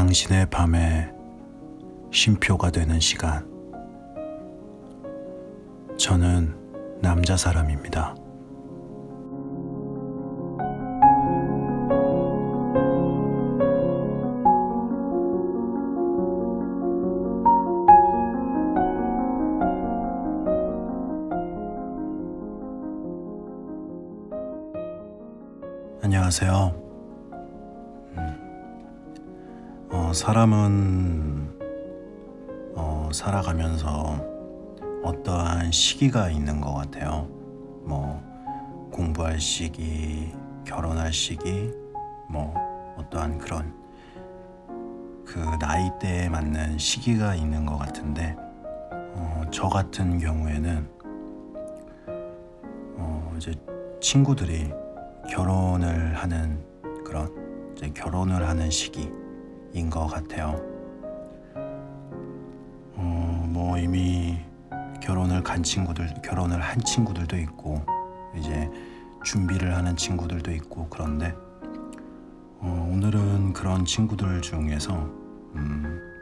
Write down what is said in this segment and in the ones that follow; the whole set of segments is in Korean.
당신의 밤에 쉼표가 되는 시간. 저는 남자 사람입니다. 안녕하세요. 사람은 살아가면서 어떠한 시기가 있는 것 같아요. 공부할 시기, 결혼할 시기, 어떠한 그런 그 나이대에 맞는 시기가 있는 것 같은데, 저 같은 경우에는 이제 친구들이 결혼을 하는 그런 이제 결혼을 하는 시기인 것 같아요. 이미 결혼을 한 친구들도 있고, 이제 준비를 하는 친구들도 있고, 그런데 오늘은 그런 친구들 중에서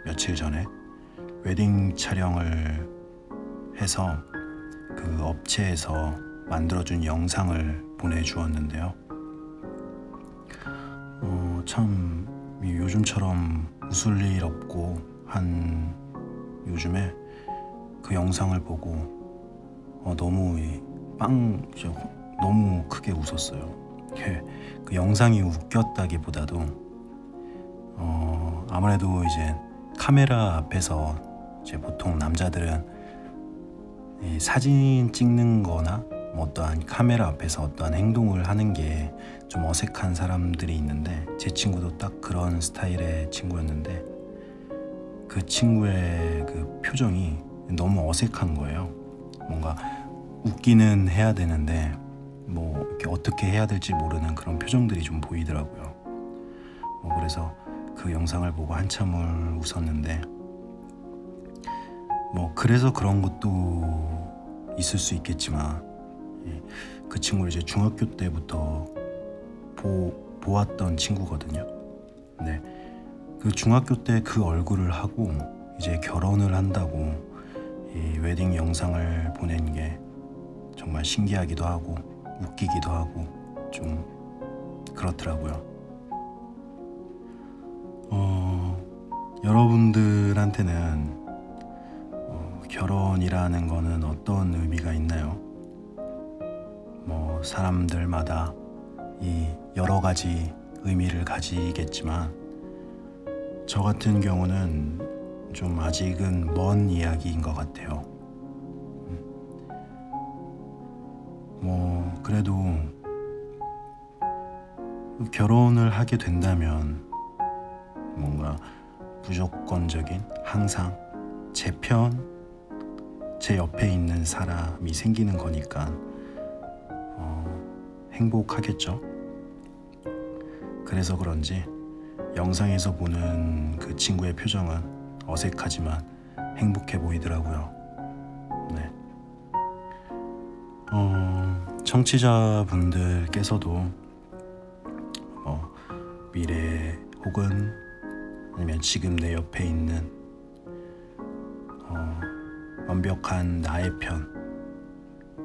며칠 전에 웨딩 촬영을 해서 그 업체에서 만들어준 영상을 보내주었는데요. 참 요즘처럼 웃을 일 없고 한 요즘에 그 영상을 보고 너무 크게 웃었어요. 그 영상이 웃겼다기보다도 아무래도 이제 카메라 앞에서 이제 보통 남자들은 이 사진 찍는 거나 어떠한 카메라 앞에서 어떠한 행동을 하는 게 좀 어색한 사람들이 있는데, 제 친구도 딱 그런 스타일의 친구였는데 그 친구의 그 표정이 너무 어색한 거예요. 뭔가 웃기는 해야 되는데 이렇게 어떻게 해야 될지 모르는 그런 표정들이 좀 보이더라고요. 그래서 그 영상을 보고 한참을 웃었는데, 그래서 그런 것도 있을 수 있겠지만, 그 친구를 이제 중학교 때부터 보았던 친구거든요. 네, 그 중학교 때 그 얼굴을 하고 이제 결혼을 한다고 이 웨딩 영상을 보낸 게 정말 신기하기도 하고 웃기기도 하고 좀 그렇더라고요. 여러분들한테는 결혼이라는 거는 어떤 의미가 있나요? 사람들마다 이 여러 가지 의미를 가지겠지만, 저 같은 경우는 좀 아직은 먼 이야기인 것 같아요. 그래도 결혼을 하게 된다면 뭔가 무조건적인, 항상 제 옆에 있는 사람이 생기는 거니까 행복하겠죠. 그래서 그런지 영상에서 보는 그 친구의 표정은 어색하지만 행복해 보이더라고요. 네. 청취자분들께서도 미래 혹은 아니면 지금 내 옆에 있는 완벽한 나의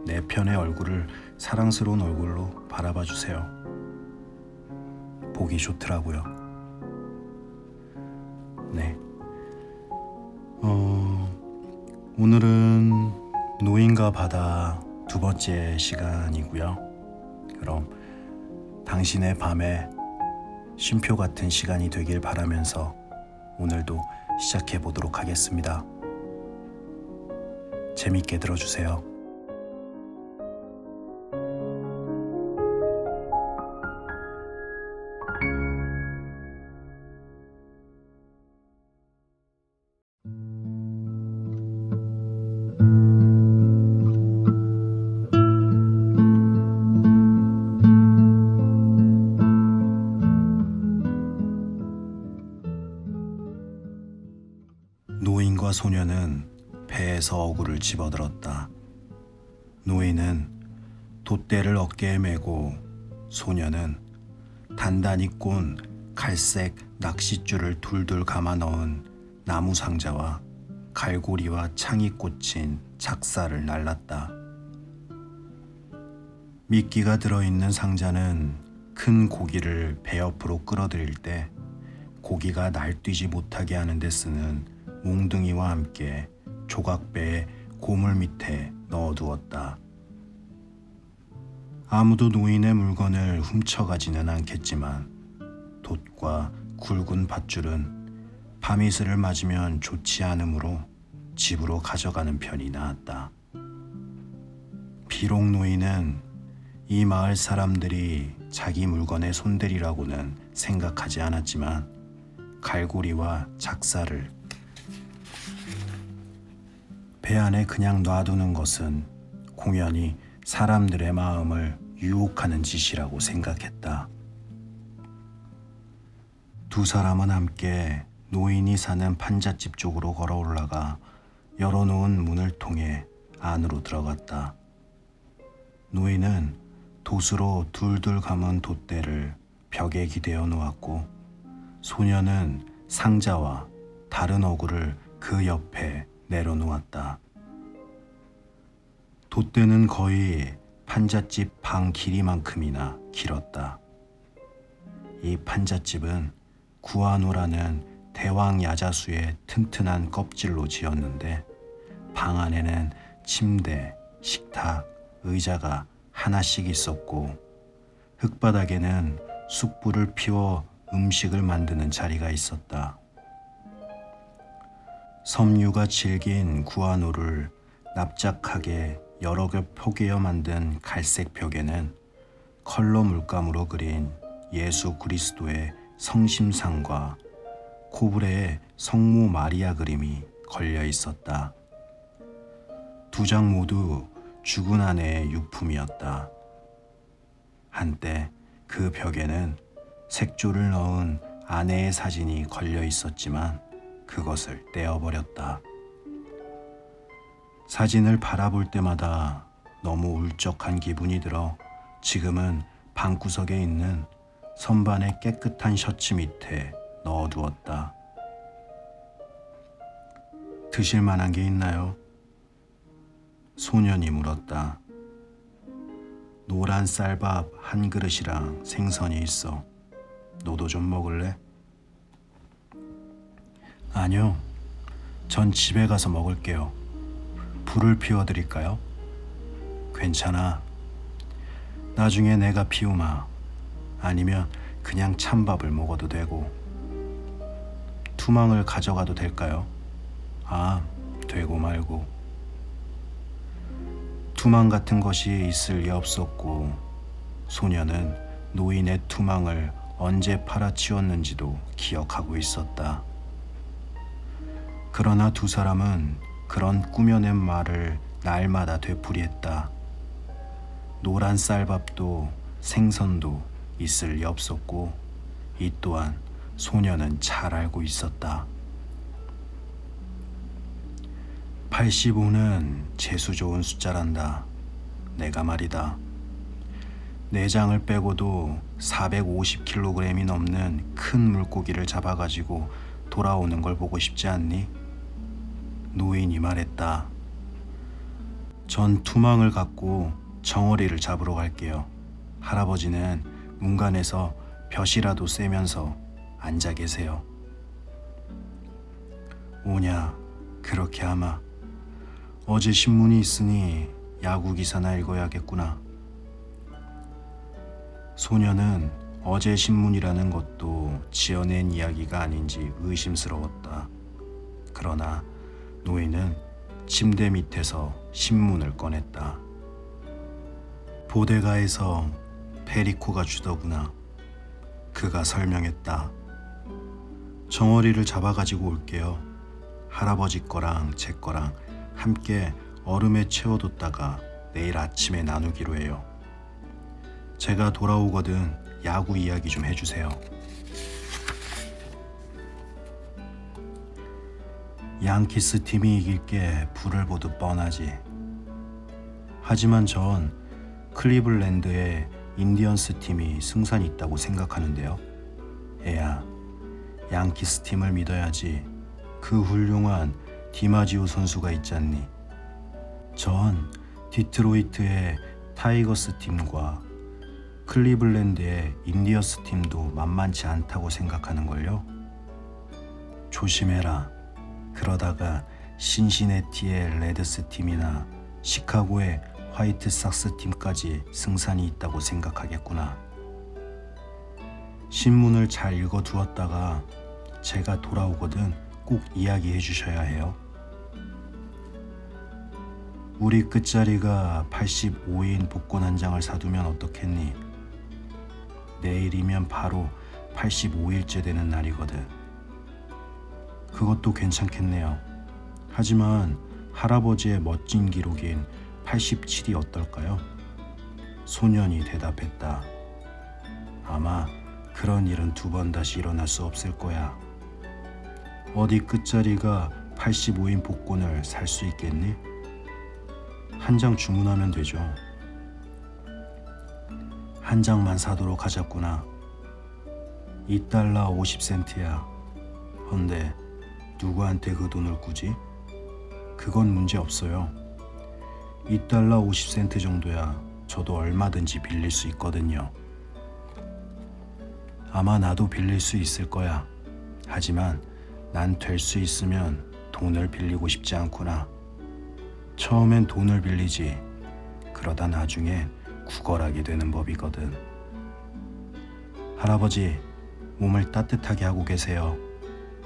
내 편의 얼굴을 사랑스러운 얼굴로 바라봐 주세요. 보기 좋더라고요. 네. 오늘은 노인과 바다 두 번째 시간이고요. 그럼 당신의 밤에 쉼표 같은 시간이 되길 바라면서 오늘도 시작해 보도록 하겠습니다. 재밌게 들어주세요. 노인과 소녀는 배에서 어구를 집어들었다. 노인은 돛대를 어깨에 메고 소녀는 단단히 꼰 갈색 낚싯줄을 둘둘 감아 넣은 나무 상자와 갈고리와 창이 꽂힌 작사를 날랐다. 미끼가 들어있는 상자는 큰 고기를 배 옆으로 끌어들일 때 고기가 날뛰지 못하게 하는 데 쓰는 몽둥이와 함께 조각배의 고물 밑에 넣어두었다. 아무도 노인의 물건을 훔쳐가지는 않겠지만 돛과 굵은 밧줄은 밤이슬을 맞으면 좋지 않으므로 집으로 가져가는 편이 나았다. 비록 노인은 이 마을 사람들이 자기 물건에 손대리라고는 생각하지 않았지만 갈고리와 작사를 배 안에 그냥 놔두는 것은 공연히 사람들의 마음을 유혹하는 짓이라고 생각했다. 두 사람은 함께 노인이 사는 판잣집 쪽으로 걸어 올라가 열어놓은 문을 통해 안으로 들어갔다. 노인은 돛으로 둘둘 감은 돛대를 벽에 기대어 놓았고 소녀는 상자와 다른 어구를 그 옆에 내려놓았다. 돛대는 거의 판잣집 방 길이만큼이나 길었다. 이 판잣집은 구아노라는 대왕 야자수의 튼튼한 껍질로 지었는데 방 안에는 침대, 식탁, 의자가 하나씩 있었고 흙바닥에는 숯불을 피워 음식을 만드는 자리가 있었다. 섬유가 질긴 구아노를 납작하게 여러 개 포개어 만든 갈색 벽에는 컬러 물감으로 그린 예수 그리스도의 성심상과 코브레의 성모 마리아 그림이 걸려 있었다. 두 장 모두 죽은 아내의 유품이었다. 한때 그 벽에는 색조를 넣은 아내의 사진이 걸려 있었지만 그것을 떼어버렸다. 사진을 바라볼 때마다 너무 울적한 기분이 들어 지금은 방구석에 있는 선반의 깨끗한 셔츠 밑에 넣어두었다. 드실 만한 게 있나요? 소년이 물었다. 노란 쌀밥 한 그릇이랑 생선이 있어. 너도 좀 먹을래? 아니요. 전 집에 가서 먹을게요. 불을 피워드릴까요? 괜찮아. 나중에 내가 피우마. 아니면 그냥 찬밥을 먹어도 되고. 투망을 가져가도 될까요? 아, 되고 말고. 투망 같은 것이 있을 리 없었고 소녀는 노인의 투망을 언제 팔아치웠는지도 기억하고 있었다. 그러나 두 사람은 그런 꾸며낸 말을 날마다 되풀이했다. 노란 쌀밥도 생선도 있을 리 없었고 이 또한 소녀는 잘 알고 있었다. 85는 재수 좋은 숫자란다. 내가 말이다. 내장을 빼고도 450kg이 넘는 큰 물고기를 잡아가지고 돌아오는 걸 보고 싶지 않니? 노인이 말했다. 전 투망을 갖고 정어리를 잡으러 갈게요. 할아버지는 문간에서 벼시라도 쐬면서 앉아 계세요. 오냐, 그렇게 하마. 어제 신문이 있으니 야구 기사나 읽어야겠구나. 소녀는 어제 신문이라는 것도 지어낸 이야기가 아닌지 의심스러웠다. 그러나 노인은 침대 밑에서 신문을 꺼냈다. 보데가에서 페리코가 주더구나. 그가 설명했다. 정어리를 잡아가지고 올게요. 할아버지 거랑 제 거랑 함께 얼음에 채워뒀다가 내일 아침에 나누기로 해요. 제가 돌아오거든 야구 이야기 좀 해주세요. 양키스 팀이 이길 게 불을 보듯 뻔하지. 하지만 전 클리블랜드의 인디언스 팀이 승산이 있다고 생각하는데요. 애야, 양키스 팀을 믿어야지. 그 훌륭한 디마지오 선수가 있잖니. 전 디트로이트의 타이거스 팀과 클리블랜드의 인디언스 팀도 만만치 않다고 생각하는걸요. 조심해라. 그러다가 신시내티의 레드스 팀이나 시카고의 화이트삭스 팀까지 승산이 있다고 생각하겠구나. 신문을 잘 읽어두었다가 제가 돌아오거든 꼭 이야기해 주셔야 해요. 우리 끝자리가 85인 복권 한 장을 사두면 어떻겠니? 내일이면 바로 85일째 되는 날이거든. 그것도 괜찮겠네요. 하지만 할아버지의 멋진 기록인 87이 어떨까요? 소년이 대답했다. 아마 그런 일은 두 번 다시 일어날 수 없을 거야. 어디 끝자리가 85인 복권을 살 수 있겠니? 한 장 주문하면 되죠. 한 장만 사도록 하자꾸나. $2 50센트야. 헌데 누구한테 그 돈을 꾸지? 그건 문제 없어요. $2 50센트 정도야 저도 얼마든지 빌릴 수 있거든요. 아마 나도 빌릴 수 있을 거야. 하지만 난 될 수 있으면 돈을 빌리고 싶지 않구나. 처음엔 돈을 빌리지. 그러다 나중에 구걸하게 되는 법이거든. 할아버지, 몸을 따뜻하게 하고 계세요.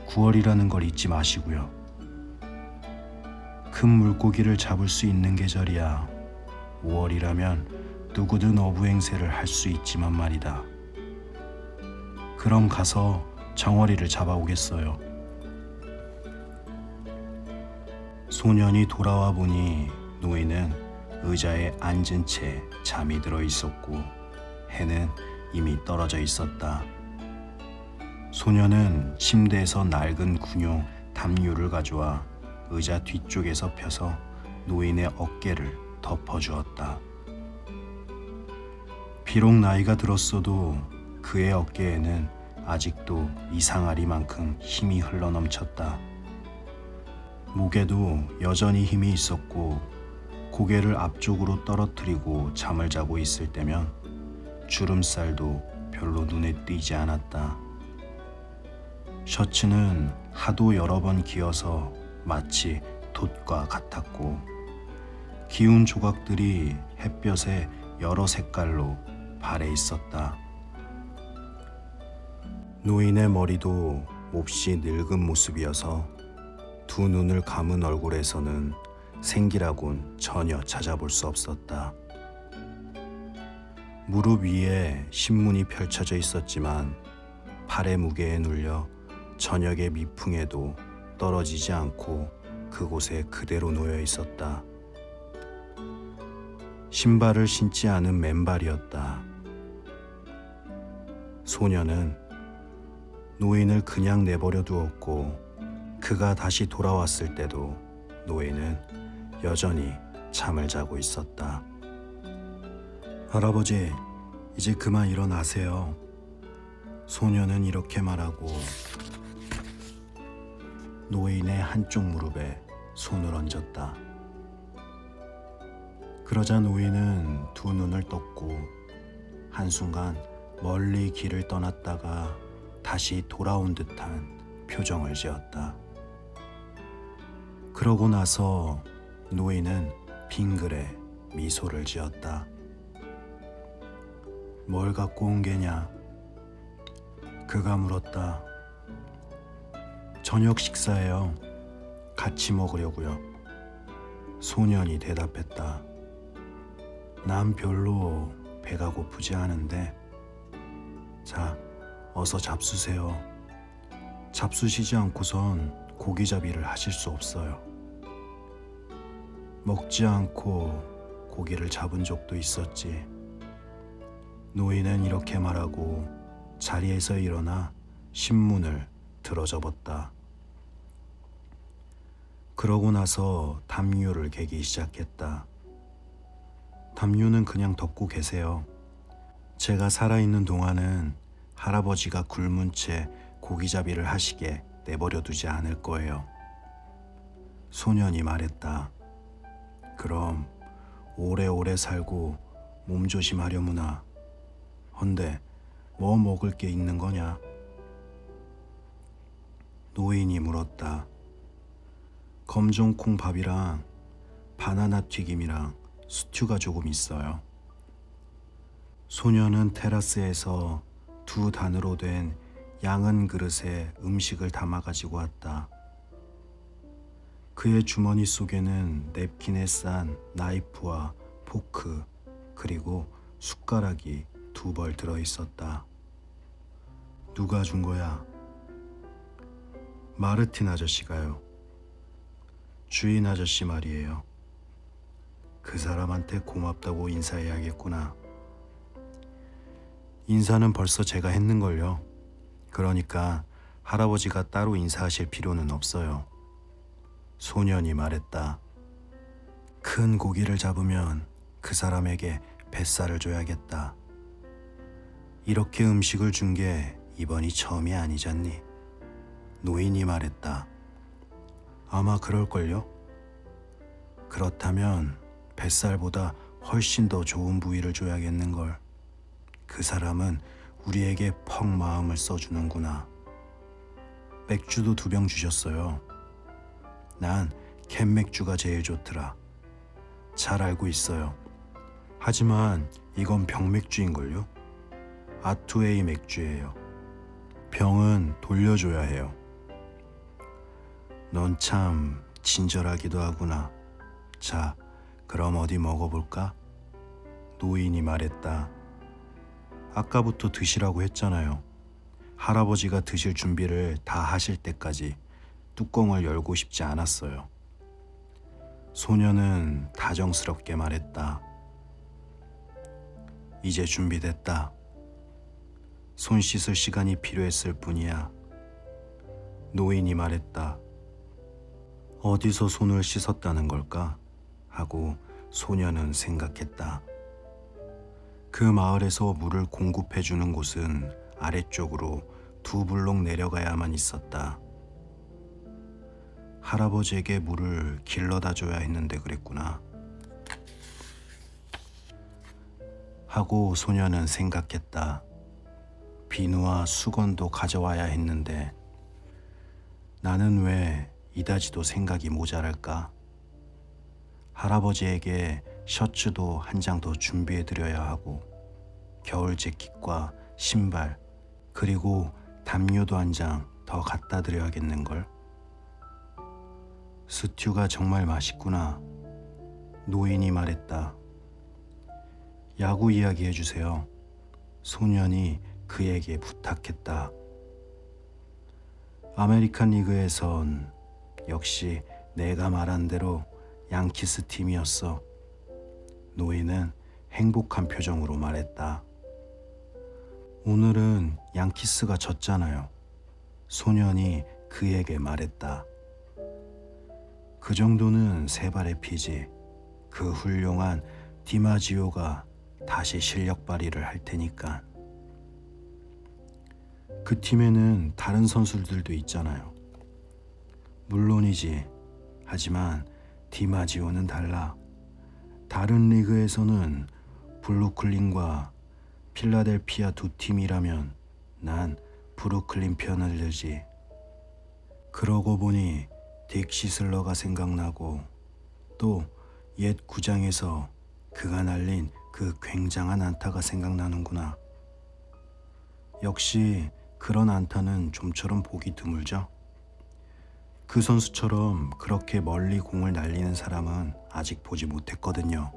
9월이라는 걸 잊지 마시고요. 큰 물고기를 잡을 수 있는 계절이야. 5월이라면 누구든 어부 행세를 할 수 있지만 말이다. 그럼 가서 정어리를 잡아오겠어요. 소년이 돌아와 보니 노인은 의자에 앉은 채 잠이 들어 있었고 해는 이미 떨어져 있었다. 소년은 침대에서 낡은 군용 담요를 가져와 의자 뒤쪽에서 펴서 노인의 어깨를 덮어주었다. 비록 나이가 들었어도 그의 어깨에는 아직도 이상하리만큼 힘이 흘러넘쳤다. 목에도 여전히 힘이 있었고 고개를 앞쪽으로 떨어뜨리고 잠을 자고 있을 때면 주름살도 별로 눈에 띄지 않았다. 셔츠는 하도 여러 번 기어서 마치 돛과 같았고 기운 조각들이 햇볕에 여러 색깔로 발해 있었다. 노인의 머리도 몹시 늙은 모습이어서 두 눈을 감은 얼굴에서는 생기라곤 전혀 찾아볼 수 없었다. 무릎 위에 신문이 펼쳐져 있었지만 팔의 무게에 눌려 저녁의 미풍에도 떨어지지 않고 그곳에 그대로 놓여 있었다. 신발을 신지 않은 맨발이었다. 소년은 노인을 그냥 내버려 두었고 그가 다시 돌아왔을 때도 노인은 여전히 잠을 자고 있었다. 할아버지, 이제 그만 일어나세요. 소년은 이렇게 말하고 노인의 한쪽 무릎에 손을 얹었다. 그러자 노인은 두 눈을 떴고 한순간 멀리 길을 떠났다가 다시 돌아온 듯한 표정을 지었다. 그러고 나서 노인은 빙그레 미소를 지었다. 뭘 갖고 온 게냐? 그가 물었다. 저녁 식사예요. 같이 먹으려고요. 소년이 대답했다. 난 별로 배가 고프지 않은데. 자, 어서 잡수세요. 잡수시지 않고선 고기잡이를 하실 수 없어요. 먹지 않고 고기를 잡은 적도 있었지. 노인은 이렇게 말하고 자리에서 일어나 신문을 들어접었다. 그러고 나서 담요를 개기 시작했다. 담요는 그냥 덮고 계세요. 제가 살아있는 동안은 할아버지가 굶은 채 고기잡이를 하시게 내버려 두지 않을 거예요. 소년이 말했다. 그럼 오래오래 살고 몸 조심하려무나. 헌데 뭐 먹을 게 있는 거냐? 노인이 물었다. 검정콩 밥이랑 바나나 튀김이랑 스튜가 조금 있어요. 소년은 테라스에서 두 단으로 된 양은 그릇에 음식을 담아 가지고 왔다. 그의 주머니 속에는 냅킨에 싼 나이프와 포크 그리고 숟가락이 2벌 들어 있었다. 누가 준 거야? 마르틴 아저씨가요. 주인 아저씨 말이에요. 그 사람한테 고맙다고 인사해야겠구나. 인사는 벌써 제가 했는걸요. 그러니까 할아버지가 따로 인사하실 필요는 없어요. 소년이 말했다. 큰 고기를 잡으면 그 사람에게 뱃살을 줘야겠다. 이렇게 음식을 준 게 이번이 처음이 아니잖니. 노인이 말했다. 아마 그럴걸요? 그렇다면 뱃살보다 훨씬 더 좋은 부위를 줘야겠는걸. 그 사람은 우리에게 퍽 마음을 써주는구나. 맥주도 2병 주셨어요. 난 캔맥주가 제일 좋더라. 잘 알고 있어요. 하지만 이건 병맥주인걸요? 아투웨이 맥주예요. 병은 돌려줘야 해요. 넌 참 친절하기도 하구나. 자, 그럼 어디 먹어볼까? 노인이 말했다. 아까부터 드시라고 했잖아요. 할아버지가 드실 준비를 다 하실 때까지 뚜껑을 열고 싶지 않았어요. 소년은 다정스럽게 말했다. 이제 준비됐다. 손 씻을 시간이 필요했을 뿐이야. 노인이 말했다. 어디서 손을 씻었다는 걸까? 하고 소년은 생각했다. 그 마을에서 물을 공급해주는 곳은 아래쪽으로 2블록 내려가야만 있었다. 할아버지에게 물을 길러다 줘야 했는데 그랬구나. 하고 소년은 생각했다. 비누와 수건도 가져와야 했는데 나는 왜 이다지도 생각이 모자랄까? 할아버지에게 셔츠도 한 장 더 준비해드려야 하고 겨울 재킷과 신발 그리고 담요도 한 장 더 갖다 드려야겠는걸. 스튜가 정말 맛있구나. 노인이 말했다. 야구 이야기 해주세요. 소년이 그에게 부탁했다. 아메리칸 리그에선 역시 내가 말한 대로 양키스 팀이었어. 노인은 행복한 표정으로 말했다. 오늘은 양키스가 졌잖아요. 소년이 그에게 말했다. 그 정도는 세 발의 피지. 그 훌륭한 디마지오가 다시 실력 발휘를 할 테니까. 그 팀에는 다른 선수들도 있잖아요. 물론이지. 하지만 디마지오는 달라. 다른 리그에서는 블루클린과 필라델피아 2팀이라면 난 브루클린 편을 들지. 그러고 보니 딕 시슬러가 생각나고 또 옛 구장에서 그가 날린 그 굉장한 안타가 생각나는구나. 역시 그런 안타는 좀처럼 보기 드물죠. 그 선수처럼 그렇게 멀리 공을 날리는 사람은 아직 보지 못했거든요.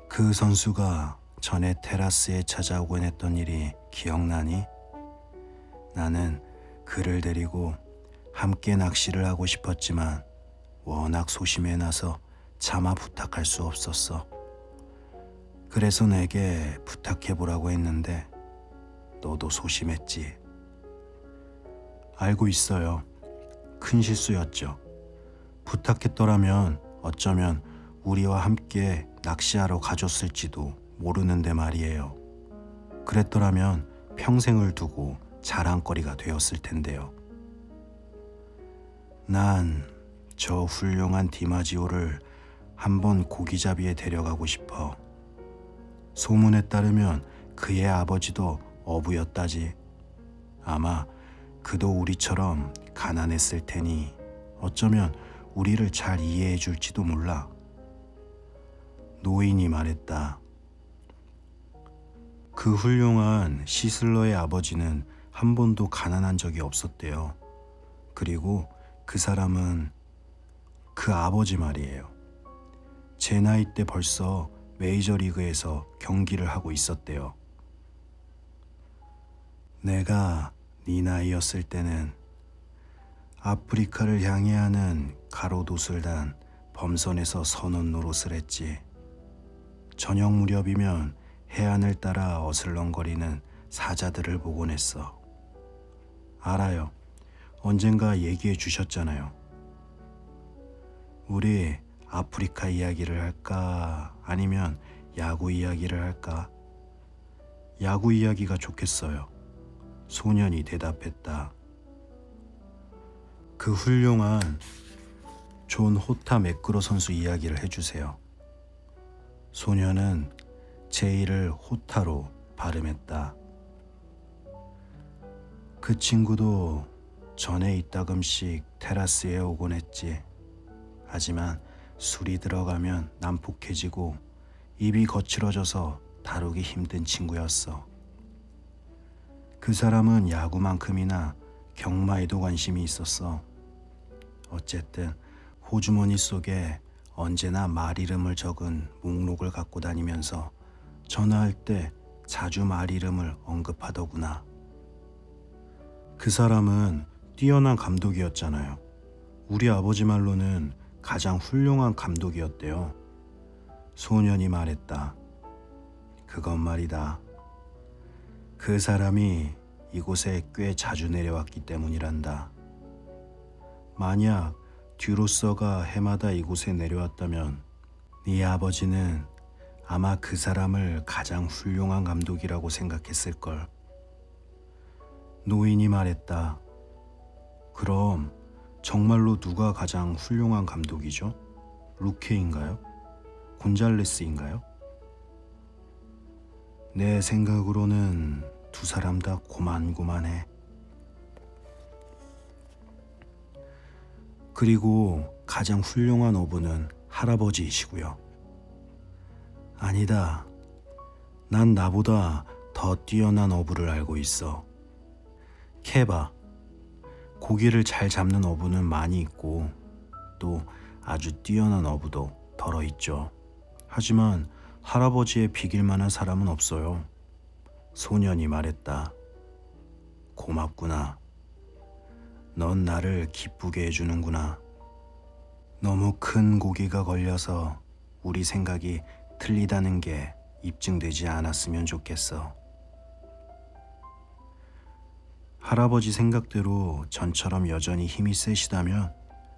그 선수가 전에 테라스에 찾아오곤 했던 일이 기억나니? 나는 그를 데리고 함께 낚시를 하고 싶었지만 워낙 소심해 나서 차마 부탁할 수 없었어. 그래서 내게 부탁해보라고 했는데 너도 소심했지. 알고 있어요. 큰 실수였죠. 부탁했더라면 어쩌면 우리와 함께 낚시하러 가줬을지도 모르는데 말이에요. 그랬더라면 평생을 두고 자랑거리가 되었을 텐데요. 난 저 훌륭한 디마지오를 한번 고기잡이에 데려가고 싶어. 소문에 따르면 그의 아버지도 어부였다지. 아마 그도 우리처럼 가난했을 테니 어쩌면 우리를 잘 이해해 줄지도 몰라. 노인이 말했다. 그 훌륭한 시슬러의 아버지는 한 번도 가난한 적이 없었대요. 그리고 그 사람은 그 아버지 말이에요. 제 나이 때 벌써 메이저리그에서 경기를 하고 있었대요. 내가 네 나이였을 때는 아프리카를 향해 하는 가로도슬 단 범선에서 선원 노릇을 했지. 저녁 무렵이면 해안을 따라 어슬렁거리는 사자들을 보곤 했어. 알아요. 언젠가 얘기해 주셨잖아요. 우리 아프리카 이야기를 할까? 아니면 야구 이야기를 할까? 야구 이야기가 좋겠어요. 소년이 대답했다. 그 훌륭한 존 호타 매크로 선수 이야기를 해주세요. 소년은 제이를 호타로 발음했다. 그 친구도 전에 이따금씩 테라스에 오곤 했지. 하지만 술이 들어가면 난폭해지고 입이 거칠어져서 다루기 힘든 친구였어. 그 사람은 야구만큼이나 경마에도 관심이 있었어. 어쨌든 호주머니 속에 언제나 말 이름을 적은 목록을 갖고 다니면서 전화할 때 자주 말 이름을 언급하더구나. 그 사람은 뛰어난 감독이었잖아요. 우리 아버지 말로는 가장 훌륭한 감독이었대요. 소년이 말했다. 그건 말이다. 그 사람이 이곳에 꽤 자주 내려왔기 때문이란다. 만약 듀로서가 해마다 이곳에 내려왔다면 네 아버지는 아마 그 사람을 가장 훌륭한 감독이라고 생각했을걸. 노인이 말했다. 그럼 정말로 누가 가장 훌륭한 감독이죠? 루케인가요? 곤잘레스인가요? 내 생각으로는 두 사람 다 고만고만해. 그리고 가장 훌륭한 어부는 할아버지이시고요. 아니다. 난 나보다 더 뛰어난 어부를 알고 있어. 케바. 고기를 잘 잡는 어부는 많이 있고 또 아주 뛰어난 어부도 덜어 있죠. 하지만 할아버지에 비길 만한 사람은 없어요. 소년이 말했다. 고맙구나. 넌 나를 기쁘게 해주는구나. 너무 큰 고기가 걸려서 우리 생각이 틀리다는 게 입증되지 않았으면 좋겠어. 할아버지 생각대로 전처럼 여전히 힘이 세시다면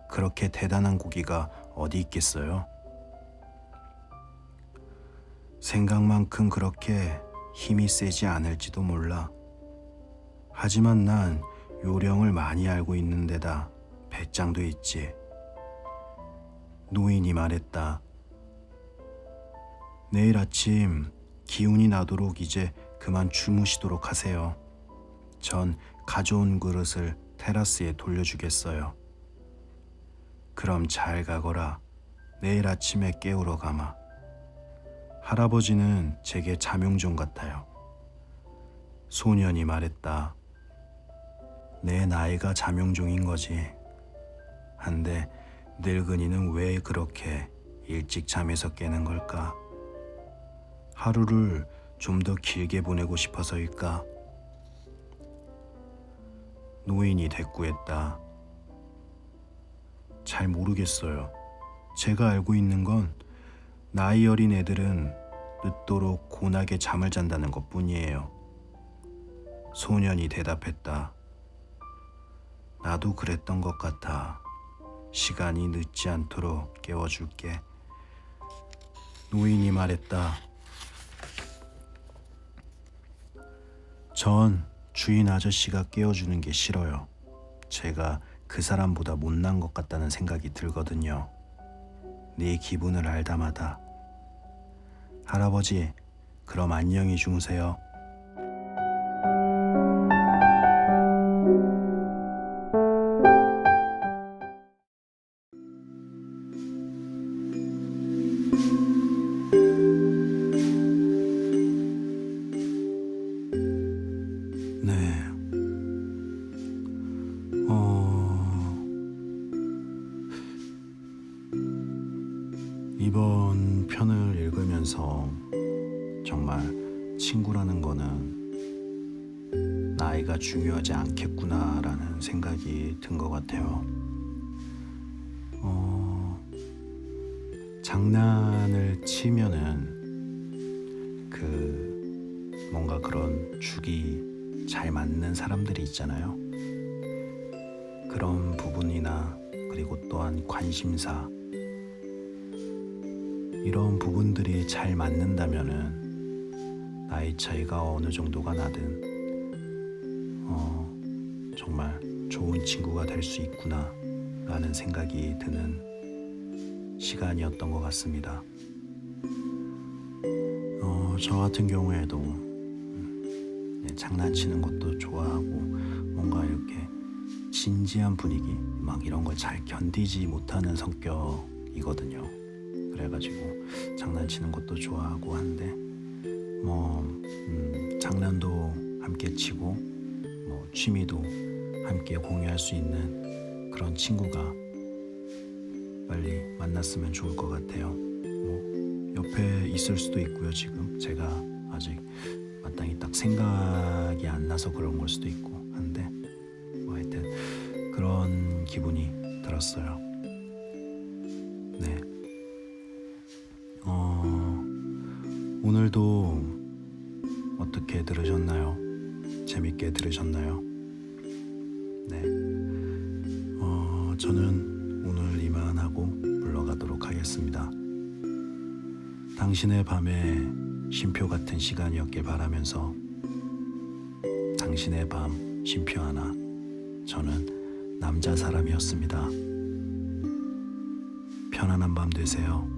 그렇게 대단한 고기가 어디 있겠어요? 생각만큼 그렇게 힘이 세지 않을지도 몰라. 하지만 난 요령을 많이 알고 있는 데다 배짱도 있지. 노인이 말했다. 내일 아침 기운이 나도록 이제 그만 주무시도록 하세요. 전 가져온 그릇을 테라스에 돌려주겠어요. 그럼 잘 가거라. 내일 아침에 깨우러 가마. 할아버지는 제게 자명종 같아요. 소년이 말했다. 내 나이가 자명종인 거지. 한데 늙은이는 왜 그렇게 일찍 잠에서 깨는 걸까? 하루를 좀 더 길게 보내고 싶어서일까? 노인이 대꾸했다. 잘 모르겠어요. 제가 알고 있는 건 나이 어린 애들은 늦도록 곤하게 잠을 잔다는 것뿐이에요. 소년이 대답했다. 나도 그랬던 것 같아. 시간이 늦지 않도록 깨워줄게. 노인이 말했다. 전 주인 아저씨가 깨워주는 게 싫어요. 제가 그 사람보다 못난 것 같다는 생각이 들거든요. 네 기분을 알다마다. 할아버지, 그럼 안녕히 주무세요. 네. 이번 편을 읽으면서 정말 친구라는 거는 나이가 중요하지 않겠구나라는 생각이 든 것 같아요. 장난을 치면은 뭔가 그런 죽이 잘 맞는 사람들이 있잖아요. 그런 부분이나 그리고 또한 관심사 이런 부분들이 잘 맞는다면은 나이 차이가 어느 정도가 나든 정말 좋은 친구가 될 수 있구나 라는 생각이 드는 시간이었던 것 같습니다. 저 같은 경우에도 장난치는 것도 좋아하고 뭔가 이렇게 진지한 분위기 막 이런 걸 잘 견디지 못하는 성격이거든요. 그래가지고 장난치는 것도 좋아하고 한데 장난도 함께 치고 취미도 함께 공유할 수 있는 그런 친구가 빨리 만났으면 좋을 것 같아요. 옆에 있을 수도 있고요. 지금 제가 아직 마땅히 딱 생각이 안 나서 그런 걸 수도 있고 한데 하여튼 그런 기분이 들었어요. 네. 오늘도 어떻게 들으셨나요? 재밌게 들으셨나요? 네. 저는 오늘 이만하고 물러가도록 하겠습니다. 당신의 밤에 쉼표 같은 시간이었길 바라면서 당신의 밤 쉼표 하나, 저는 남자 사람이었습니다. 편안한 밤 되세요.